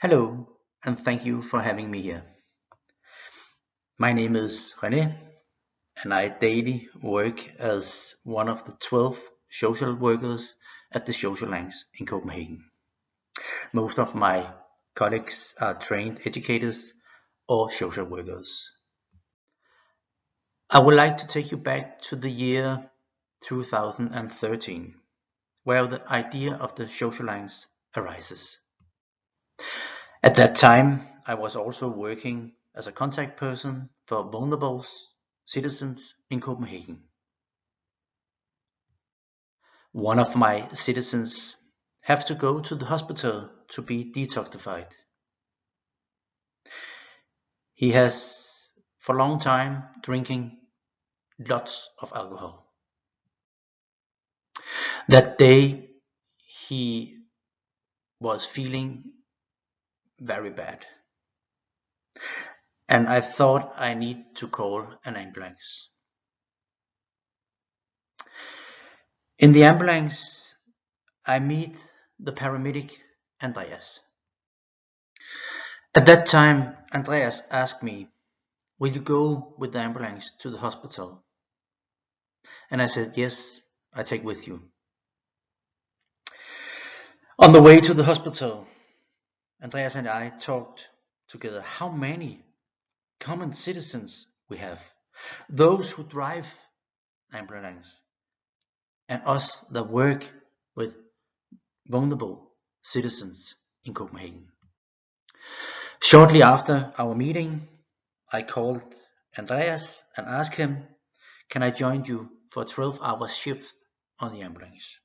Hello, and thank you for having me here. My name is René, and I daily work as one of the 12 social workers at the Sociolance in Copenhagen. Most of my colleagues are trained educators or social workers. I would like to take you back to the year 2013, where the idea of the Sociolance arises. At that time, I was also working as a contact person for vulnerable citizens in Copenhagen. One of my citizens have to go to the hospital to be detoxified. He has for a long time drinking lots of alcohol. That day he was feeling very bad, and I thought I need to call an ambulance. In the ambulance, I meet the paramedic Andreas. At that time, Andreas asked me, "Will you go with the ambulance to the hospital?" And I said, "Yes, I take with you." On the way to the hospital, Andreas and I talked together how many common citizens we have, those who drive ambulance, and us that work with vulnerable citizens in Copenhagen. Shortly after our meeting, I called Andreas and asked him, "Can I join you for a 12-hour shift on the ambulance?"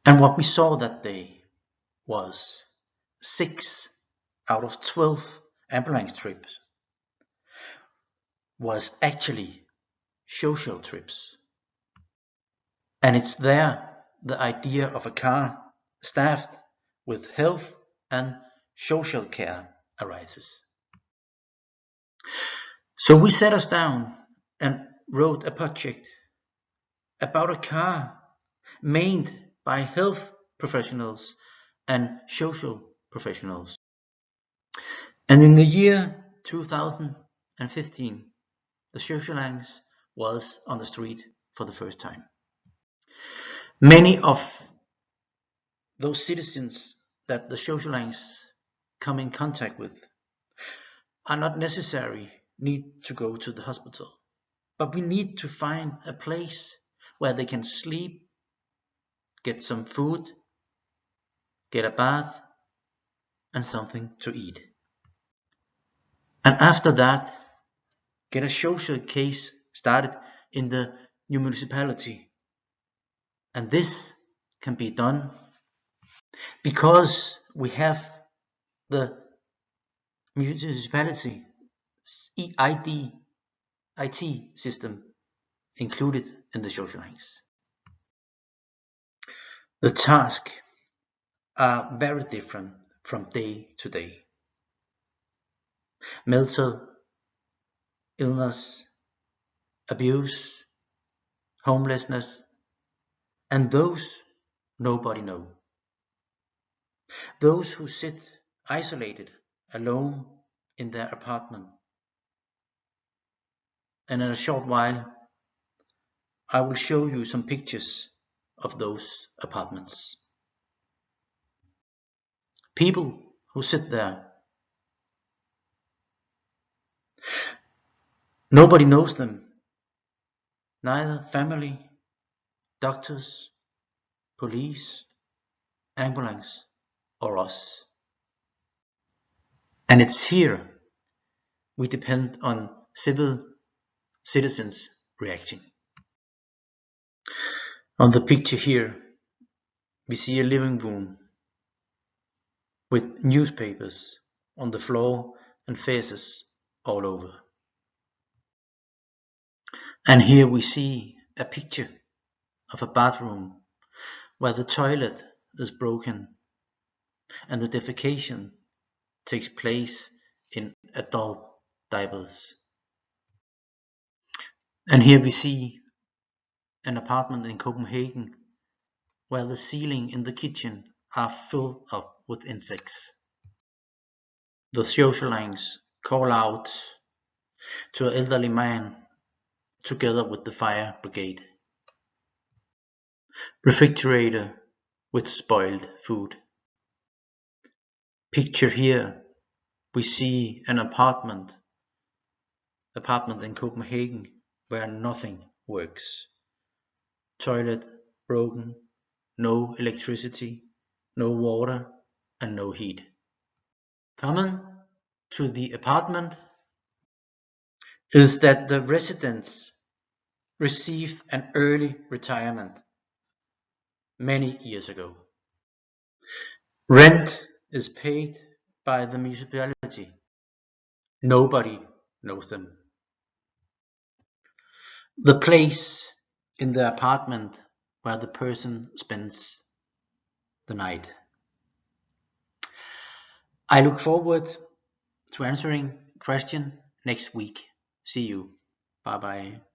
And what we saw that day was 6 out of 12 ambulance trips was actually social trips. And it's there the idea of a car staffed with health and social care arises. So we sat us down and wrote a project about a car made by health professionals and social professionals. And in the year 2015, the Sociolance was on the street for the first time. Many of those citizens that the Sociolance come in contact with are not necessarily need to go to the hospital, but we need to find a place where they can sleep, get some food, get a bath, and something to eat. And after that, get a social case started in the new municipality. And this can be done because we have the municipality IT system included in the Sociolance. The tasks are very different from day to day. Mental illness, abuse, homelessness, and those nobody knows. Those who sit isolated, alone in their apartment. And in a short while, I will show you some pictures of those apartments. People who sit there. Nobody knows them, neither family, doctors, police, ambulance, or us. And it's here we depend on civil citizens reacting. On the picture here, we see a living room with newspapers on the floor and faces all over. And here we see a picture of a bathroom where the toilet is broken and the defecation takes place in adult diapers. And here we see an apartment in Copenhagen where the ceiling in the kitchen are filled up with insects. The Sociolance call out to an elderly man together with the fire brigade. Refrigerator with spoiled food. Picture here, we see an apartment in Copenhagen where nothing works. Toilet broken, no electricity, no water, and no heat. Common to the apartment is that the residents receive an early retirement many years ago. Rent is paid by the municipality. Nobody knows them. The place in the apartment where the person spends the night. I look forward to answering question next week. See you. Bye bye.